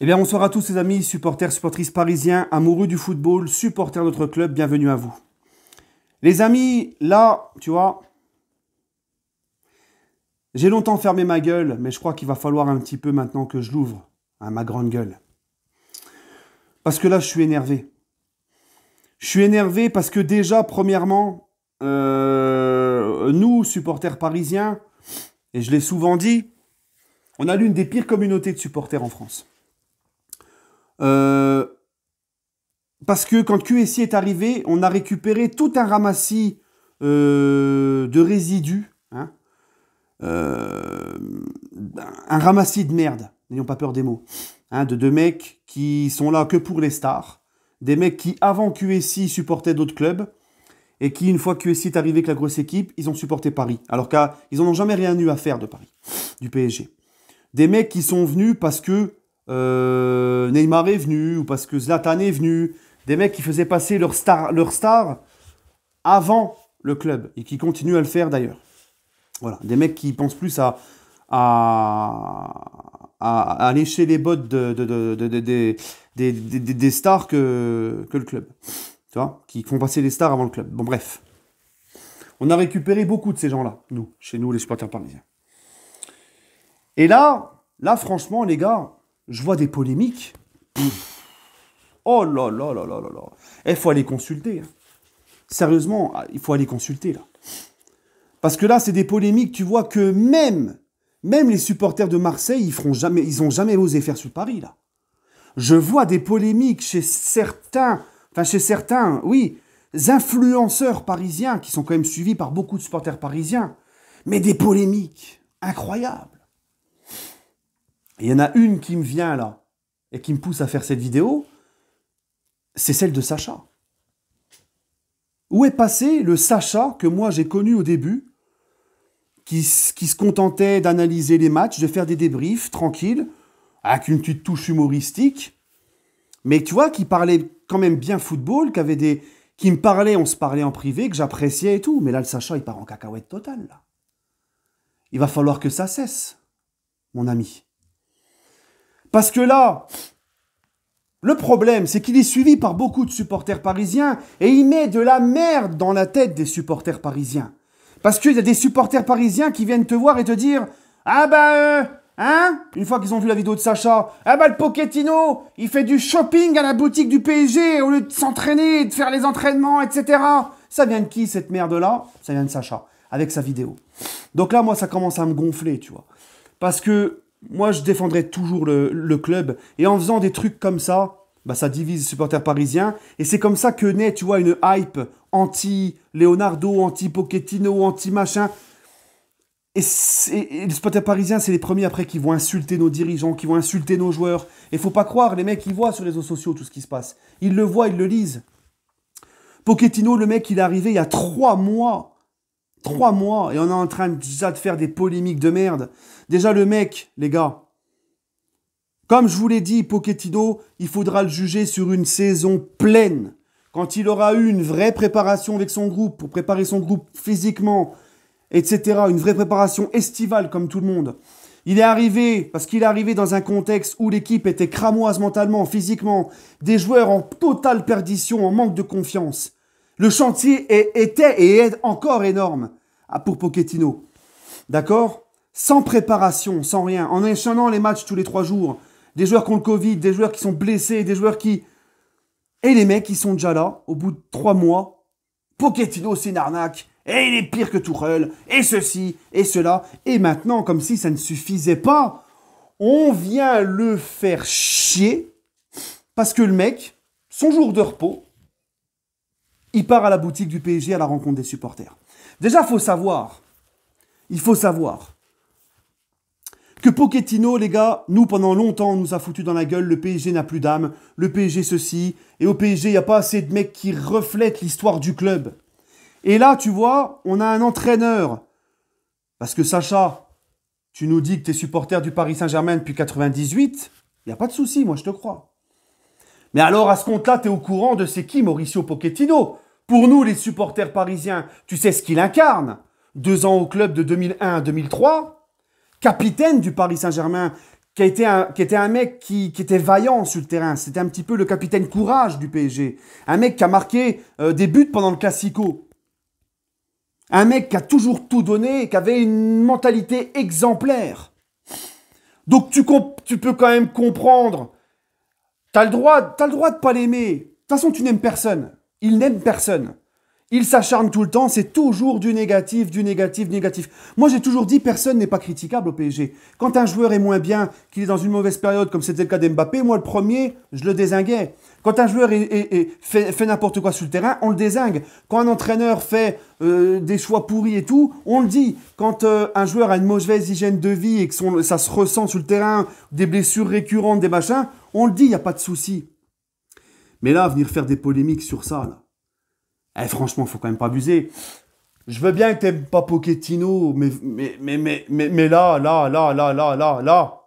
Eh bien, bonsoir à tous les amis, supporters, supportrices parisiens, amoureux du football, supporters de notre club, bienvenue à vous. Les amis, là, tu vois, j'ai longtemps fermé ma gueule, mais je crois qu'il va falloir un petit peu maintenant que je l'ouvre, hein, ma grande gueule. Parce que là, je suis énervé. Je suis énervé parce que déjà, premièrement, nous, supporters parisiens, et je l'ai souvent dit, on a l'une des pires communautés de supporters en France. Parce que quand QSI est arrivé, on a récupéré tout un ramassis de résidus, hein, un ramassis de merde, n'ayons pas peur des mots, hein, de mecs qui sont là que pour les stars, des mecs qui avant QSI supportaient d'autres clubs, et qui une fois QSI est arrivé avec la grosse équipe, ils ont supporté Paris, alors qu'ils n'en ont jamais rien eu à faire de Paris, du PSG. Des mecs qui sont venus parce que Neymar est venu, ou parce que Zlatan est venu, des mecs qui faisaient passer leur star avant le club, et qui continuent à le faire d'ailleurs. Voilà, des mecs qui pensent plus à lécher les bottes des stars que le club. Tu vois, qui font passer les stars avant le club. Bon, bref. On a récupéré beaucoup de ces gens-là, nous, chez nous, les supporters parisiens. Et là, franchement, les gars, je vois des polémiques. Oh là là là là là là. Il faut aller consulter. Hein. Sérieusement, il faut aller consulter, là. Parce que là, c'est des polémiques, tu vois, que même les supporters de Marseille, ils ont jamais osé faire sur Paris, là. Je vois des polémiques chez certains, oui, influenceurs parisiens, qui sont quand même suivis par beaucoup de supporters parisiens, mais des polémiques incroyables. Et il y en a une qui me vient, là, et qui me pousse à faire cette vidéo, c'est celle de Sacha. Où est passé le Sacha que moi j'ai connu au début, qui se contentait d'analyser les matchs, de faire des débriefs tranquilles, avec une petite touche humoristique, mais tu vois, qui parlait quand même bien football, qui me parlait, on se parlait en privé, que j'appréciais et tout. Mais là, le Sacha, il part en cacahuète totale, là. Il va falloir que ça cesse, mon ami. Parce que là, le problème, c'est qu'il est suivi par beaucoup de supporters parisiens et il met de la merde dans la tête des supporters parisiens. Parce qu'il y a des supporters parisiens qui viennent te voir et te dire « Ah bah, hein ?» Une fois qu'ils ont vu la vidéo de Sacha, « Ah bah, le Pochettino, il fait du shopping à la boutique du PSG au lieu de s'entraîner, de faire les entraînements, etc. » Ça vient de qui, cette merde-là? Ça vient de Sacha, avec sa vidéo. Donc là, moi, ça commence à me gonfler, tu vois. Parce que moi, je défendrai toujours le club. Et en faisant des trucs comme ça, bah, ça divise les supporters parisiens. Et c'est comme ça que naît, tu vois, une hype anti-Leonardo, anti-Pochettino, anti-machin. Et les supporters parisiens, c'est les premiers après qui vont insulter nos dirigeants, qui vont insulter nos joueurs. Et il ne faut pas croire, les mecs, ils voient sur les réseaux sociaux tout ce qui se passe. Ils le voient, ils le lisent. Pochettino, le mec, il est arrivé il y a 3 mois. 3 mois, et on est en train déjà de faire des polémiques de merde. Déjà, le mec, les gars, comme je vous l'ai dit, Pochettino, il faudra le juger sur une saison pleine. Quand il aura eu une vraie préparation avec son groupe, pour préparer son groupe physiquement, etc., une vraie préparation estivale comme tout le monde. Il est arrivé, parce qu'il est arrivé dans un contexte où l'équipe était cramoise mentalement, physiquement, des joueurs en totale perdition, en manque de confiance. Le chantier était et est encore énorme pour Pochettino. D'accord? Sans préparation, sans rien, en enchaînant les matchs tous les 3 jours. Des joueurs qui ont le Covid, des joueurs qui sont blessés, des joueurs qui... Et les mecs, ils sont déjà là, au bout de 3 mois. Pochettino, c'est une arnaque. Et il est pire que Tuchel. Et ceci, et cela. Et maintenant, comme si ça ne suffisait pas, on vient le faire chier. Parce que le mec, son jour de repos, il part à la boutique du PSG à la rencontre des supporters. Déjà, il faut savoir que Pochettino, les gars, nous, pendant longtemps, on nous a foutu dans la gueule, le PSG n'a plus d'âme, le PSG ceci, et au PSG, il n'y a pas assez de mecs qui reflètent l'histoire du club. Et là, tu vois, on a un entraîneur, parce que Sacha, tu nous dis que tu es supporter du Paris Saint-Germain depuis 98, il n'y a pas de souci, moi je te crois. Mais alors, à ce compte-là, tu es au courant de c'est qui Mauricio Pochettino? Pour nous, les supporters parisiens, tu sais ce qu'il incarne. 2 ans au club de 2001 à 2003, capitaine du Paris Saint-Germain, qui était un mec qui était vaillant sur le terrain. C'était un petit peu le capitaine courage du PSG. Un mec qui a marqué des buts pendant le Classico. Un mec qui a toujours tout donné, qui avait une mentalité exemplaire. Donc tu peux quand même comprendre. T'as le droit de pas l'aimer. De toute façon, tu n'aimes personne. Il n'aime personne. Il s'acharne tout le temps, c'est toujours du négatif, du négatif, du négatif. Moi, j'ai toujours dit, personne n'est pas critiquable au PSG. Quand un joueur est moins bien, qu'il est dans une mauvaise période, comme c'était le cas d'Mbappé, moi, le premier, je le dézinguais. Quand un joueur fait n'importe quoi sur le terrain, on le dézingue. Quand un entraîneur fait des choix pourris et tout, on le dit. Quand un joueur a une mauvaise hygiène de vie et que ça se ressent sur le terrain, des blessures récurrentes, des machins, on le dit, il n'y a pas de souci. Mais là, venir faire des polémiques sur ça, là. Franchement, faut quand même pas abuser. Je veux bien que t'aimes pas Pochettino, mais là.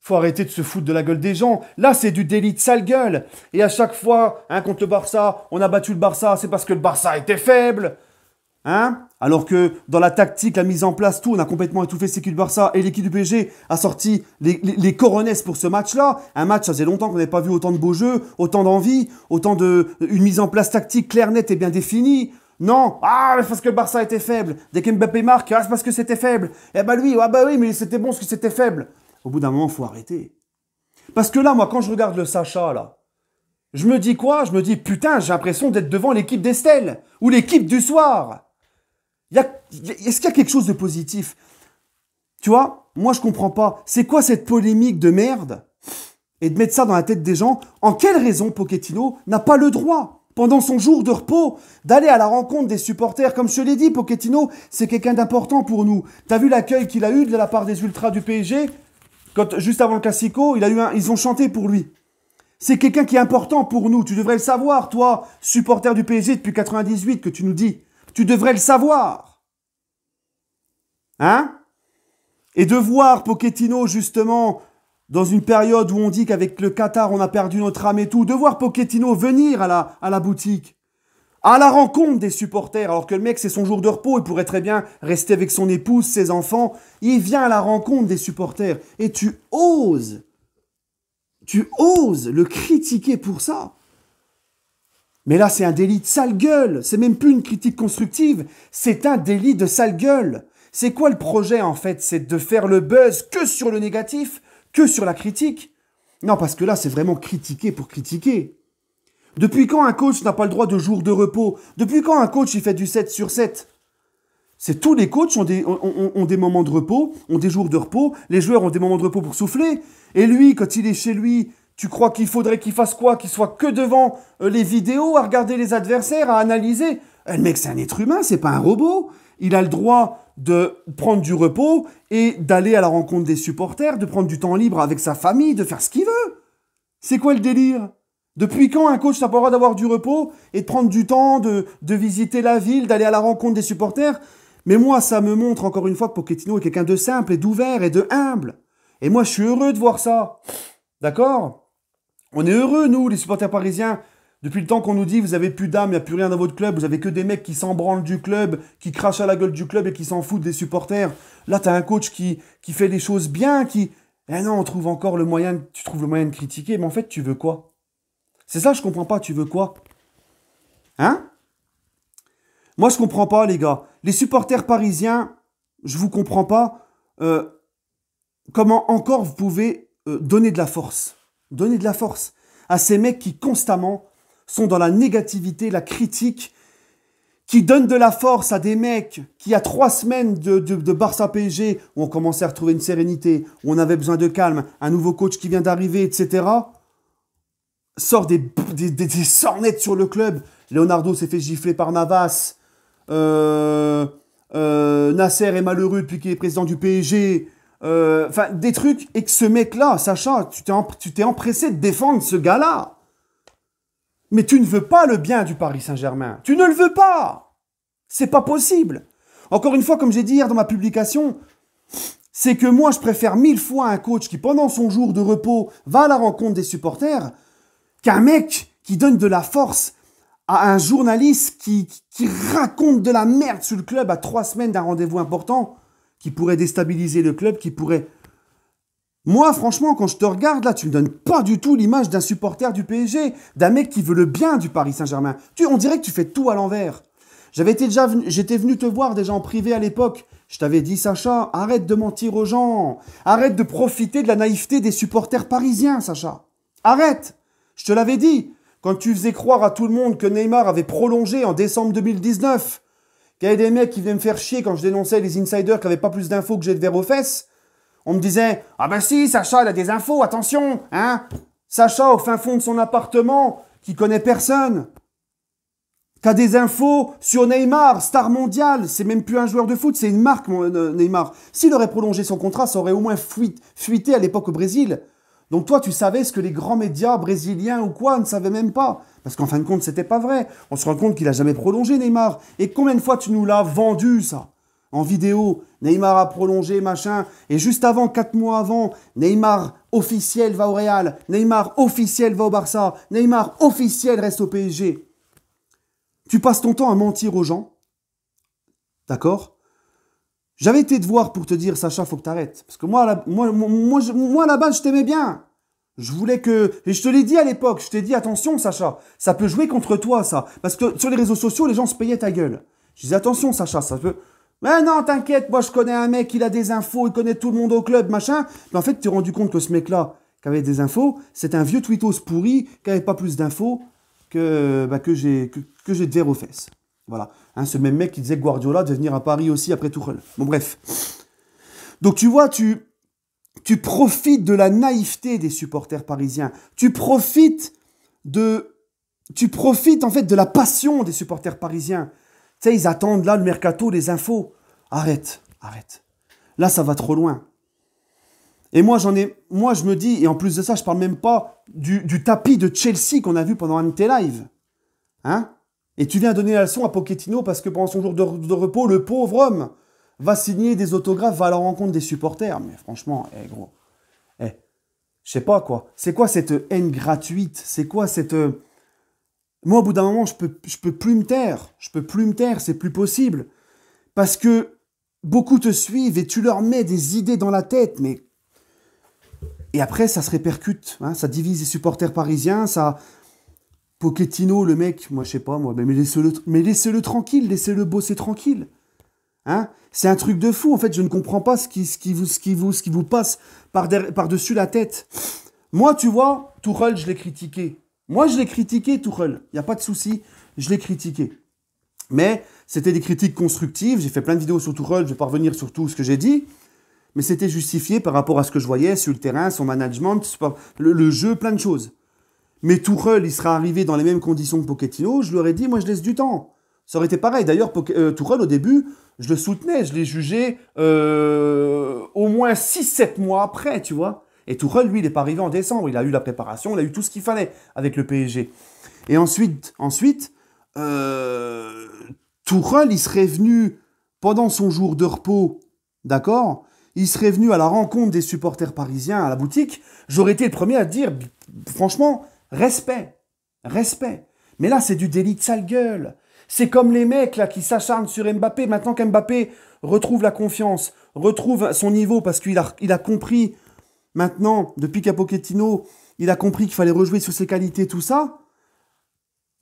Faut arrêter de se foutre de la gueule des gens. Là, c'est du délit de sale gueule. Et à chaque fois, contre le Barça, on a battu le Barça, c'est parce que le Barça était faible. Alors que dans la tactique, la mise en place, tout, on a complètement étouffé cette équipe du Barça. Et l'équipe du PSG a sorti les coronesses pour ce match-là. Un match, ça faisait longtemps qu'on n'avait pas vu autant de beaux jeux, autant d'envie, une mise en place tactique claire, nette et bien définie. Non, c'est parce que le Barça était faible. Dès qu'Mbappé marque, c'est parce que c'était faible. Oui, mais c'était bon parce que c'était faible. Au bout d'un moment, il faut arrêter. Parce que là, moi, quand je regarde le Sacha, là, je me dis quoi? Je me dis, putain, j'ai l'impression d'être devant l'équipe d'Estelle ou l'équipe du soir. Est-ce qu'il y a quelque chose de positif? Tu vois, moi je comprends pas. C'est quoi cette polémique de merde? Et de mettre ça dans la tête des gens. En quelle raison Pochettino n'a pas le droit, pendant son jour de repos, d'aller à la rencontre des supporters? Comme je te l'ai dit, Pochettino, c'est quelqu'un d'important pour nous. T'as vu l'accueil qu'il a eu de la part des ultras du PSG? Juste avant le Classico, ils ont chanté pour lui. C'est quelqu'un qui est important pour nous. Tu devrais le savoir, toi, supporter du PSG depuis 98, que tu nous dis. Tu devrais le savoir. Et de voir Pochettino, justement, dans une période où on dit qu'avec le Qatar, on a perdu notre âme et tout, de voir Pochettino venir à la boutique, à la rencontre des supporters, alors que le mec, c'est son jour de repos, il pourrait très bien rester avec son épouse, ses enfants, il vient à la rencontre des supporters. Et tu oses le critiquer pour ça. Mais là, c'est un délit de sale gueule. C'est même plus une critique constructive. C'est un délit de sale gueule. C'est quoi le projet, en fait? C'est de faire le buzz que sur le négatif, que sur la critique? Non, parce que là, c'est vraiment critiquer pour critiquer. Depuis quand un coach n'a pas le droit de jour de repos? Depuis quand un coach, il fait du 7 sur 7? C'est tous les coachs ont des moments de repos, ont des jours de repos. Les joueurs ont des moments de repos pour souffler. Et lui, quand il est chez lui... Tu crois qu'il faudrait qu'il fasse quoi? Qu'il soit que devant les vidéos, à regarder les adversaires, à analyser? Le mec, c'est un être humain, c'est pas un robot. Il a le droit de prendre du repos et d'aller à la rencontre des supporters, de prendre du temps libre avec sa famille, de faire ce qu'il veut. C'est quoi le délire? Depuis quand un coach n'a pas le droit d'avoir du repos et de prendre du temps, de visiter la ville, d'aller à la rencontre des supporters? Mais moi, ça me montre encore une fois que Pochettino est quelqu'un de simple et d'ouvert et de humble. Et moi, je suis heureux de voir ça. D'accord? On est heureux, nous, les supporters parisiens, depuis le temps qu'on nous dit vous avez plus d'âme, il n'y a plus rien dans votre club, vous avez que des mecs qui s'en branlent du club, qui crachent à la gueule du club et qui s'en foutent des supporters. Là, tu as un coach qui fait les choses bien, Eh non, tu trouves le moyen de critiquer, mais en fait, tu veux quoi? C'est ça, je comprends pas, tu veux quoi? Moi, je comprends pas, les gars. Les supporters parisiens, je vous comprends pas. Comment encore vous pouvez donner de la force? Donner de la force à ces mecs qui constamment sont dans la négativité, la critique, qui donnent de la force à des mecs qui, à 3 semaines de Barça PSG, où on commençait à retrouver une sérénité, où on avait besoin de calme, un nouveau coach qui vient d'arriver, etc., sort des sornettes sur le club. Leonardo s'est fait gifler par Navas. Nasser est malheureux depuis qu'il est président du PSG. Des trucs, et que ce mec-là, Sacha, tu t'es empressé de défendre ce gars-là. Mais tu ne veux pas le bien du Paris Saint-Germain. Tu ne le veux pas. C'est pas possible. Encore une fois, comme j'ai dit hier dans ma publication, c'est que moi, je préfère 1000 fois un coach qui, pendant son jour de repos, va à la rencontre des supporters, qu'un mec qui donne de la force à un journaliste qui raconte de la merde sur le club à 3 semaines d'un rendez-vous important, qui pourrait déstabiliser le club, qui pourrait Moi, franchement, quand je te regarde, là, tu me donnes pas du tout l'image d'un supporter du PSG, d'un mec qui veut le bien du Paris Saint-Germain. On dirait que tu fais tout à l'envers. J'étais venu te voir déjà en privé à l'époque. Je t'avais dit, Sacha, arrête de mentir aux gens. Arrête de profiter de la naïveté des supporters parisiens, Sacha. Arrête. Je te l'avais dit. Quand tu faisais croire à tout le monde que Neymar avait prolongé en décembre 2019, qu'il y avait des mecs qui venaient me faire chier quand je dénonçais les insiders qui n'avaient pas plus d'infos que j'ai de verre aux fesses, on me disait « Ah ben si, Sacha, il a des infos, attention, hein !» Sacha, au fin fond de son appartement, qui connaît personne, qui a des infos sur Neymar, star mondial, c'est même plus un joueur de foot, c'est une marque, Neymar. S'il aurait prolongé son contrat, ça aurait au moins fuité à l'époque au Brésil. Donc toi, tu savais ce que les grands médias brésiliens ou quoi ne savaient même pas. Parce qu'en fin de compte, c'était pas vrai. On se rend compte qu'il a jamais prolongé, Neymar. Et combien de fois tu nous l'as vendu, ça ? En vidéo, Neymar a prolongé, machin. Et juste avant, 4 mois avant, Neymar officiel va au Real. Neymar officiel va au Barça. Neymar officiel reste au PSG. Tu passes ton temps à mentir aux gens. D'accord ? J'avais été te voir pour te dire, Sacha, faut que t'arrêtes. Parce que moi, à la base, je t'aimais bien. Je voulais que... Et je te l'ai dit à l'époque, je t'ai dit, attention, Sacha, ça peut jouer contre toi, ça. Parce que sur les réseaux sociaux, les gens se payaient ta gueule. Je disais, attention, Sacha, ça peut... Mais non, t'inquiète, moi, je connais un mec, il a des infos, il connaît tout le monde au club, machin. Mais en fait, tu t'es rendu compte que ce mec-là, qui avait des infos, c'est un vieux tweetos pourri, qui n'avait pas plus d'infos que j'ai de verre aux fesses. Voilà. Hein, ce même mec qui disait que Guardiola devait venir à Paris aussi après Tuchel. Bon, bref. Donc, tu vois, tu profites de la naïveté des supporters parisiens. Tu profites, en fait, de la passion des supporters parisiens. Tu sais, ils attendent là le mercato, les infos. Arrête. Là, ça va trop loin. Et moi, je me dis, et en plus de ça, je parle même pas du tapis de Chelsea qu'on a vu pendant un de tes lives. Hein ? Et tu viens donner la leçon à Pochettino parce que pendant son jour de repos, le pauvre homme va signer des autographes, va à la rencontre des supporters. Mais franchement, gros, je sais pas quoi. C'est quoi cette haine gratuite ? C'est quoi cette... Moi, au bout d'un moment, je peux plus me taire. C'est plus possible. Parce que beaucoup te suivent et tu leur mets des idées dans la tête, mais... Et après, ça se répercute. Hein, ça divise les supporters parisiens, ça... Pochettino, le mec, moi, je sais pas, moi, mais laissez-le tranquille, laissez-le bosser tranquille. Hein, c'est un truc de fou, en fait, je ne comprends pas ce qui vous passe par-dessus la tête. Moi, tu vois, Tuchel, je l'ai critiqué. Tuchel. Il n'y a pas de souci, je l'ai critiqué. Mais c'était des critiques constructives. J'ai fait plein de vidéos sur Tuchel, je ne vais pas revenir sur tout ce que j'ai dit. Mais c'était justifié par rapport à ce que je voyais sur le terrain, son management, le jeu, plein de choses. Mais Tuchel, il sera arrivé dans les mêmes conditions que Pochettino. Je leur ai dit, moi, je laisse du temps. Ça aurait été pareil. D'ailleurs, Tuchel, au début, je le soutenais. Je l'ai jugé au moins 6-7 mois après, tu vois. Et Tuchel, lui, il n'est pas arrivé en décembre. Il a eu la préparation, il a eu tout ce qu'il fallait avec le PSG. Et ensuite Tuchel, il serait venu pendant son jour de repos, d'accord ? Il serait venu à la rencontre des supporters parisiens à la boutique. J'aurais été le premier à te dire, franchement, respect. Mais là, c'est du délit de sale gueule. C'est comme les mecs là qui s'acharnent sur Mbappé. Maintenant qu'Mbappé retrouve la confiance, retrouve son niveau parce qu'il a compris, maintenant, depuis qu'à Pochettino, il a compris qu'il fallait rejouer sur ses qualités, tout ça,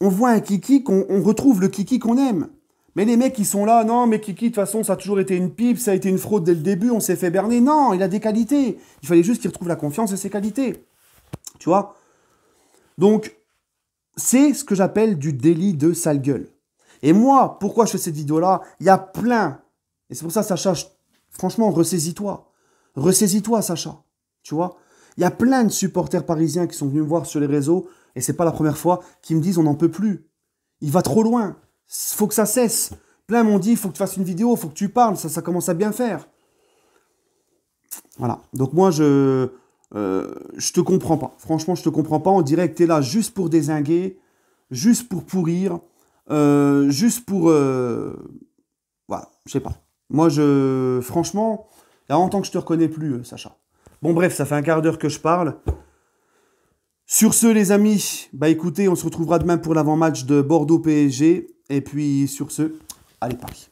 on voit un Kiki, on retrouve le Kiki qu'on aime. Mais les mecs qui sont là, non, mais Kiki, de toute façon, ça a toujours été une pipe, ça a été une fraude dès le début, on s'est fait berner. Non, il a des qualités. Il fallait juste qu'il retrouve la confiance et ses qualités. Tu vois ? Donc, c'est ce que j'appelle du délit de sale gueule. Et moi, pourquoi je fais cette vidéo-là ? Il y a plein. Et c'est pour ça, Sacha, franchement, ressaisis-toi. Ressaisis-toi, Sacha. Tu vois ? Il y a plein de supporters parisiens qui sont venus me voir sur les réseaux, et c'est pas la première fois, qui me disent on n'en peut plus. Il va trop loin. Faut que ça cesse. Plein m'ont dit, faut que tu fasses une vidéo, faut que tu parles, ça commence à bien faire. Voilà. Donc moi, je te comprends pas. Franchement, je te comprends pas. On dirait que tu es là juste pour dézinguer, juste pour pourrir, juste pour... Voilà, je sais pas. Moi, franchement, il y a longtemps que je te reconnais plus, Sacha. Bon, bref, ça fait un quart d'heure que je parle. Sur ce, les amis, bah écoutez, on se retrouvera demain pour l'avant-match de Bordeaux-PSG. Et puis, sur ce, allez, Paris.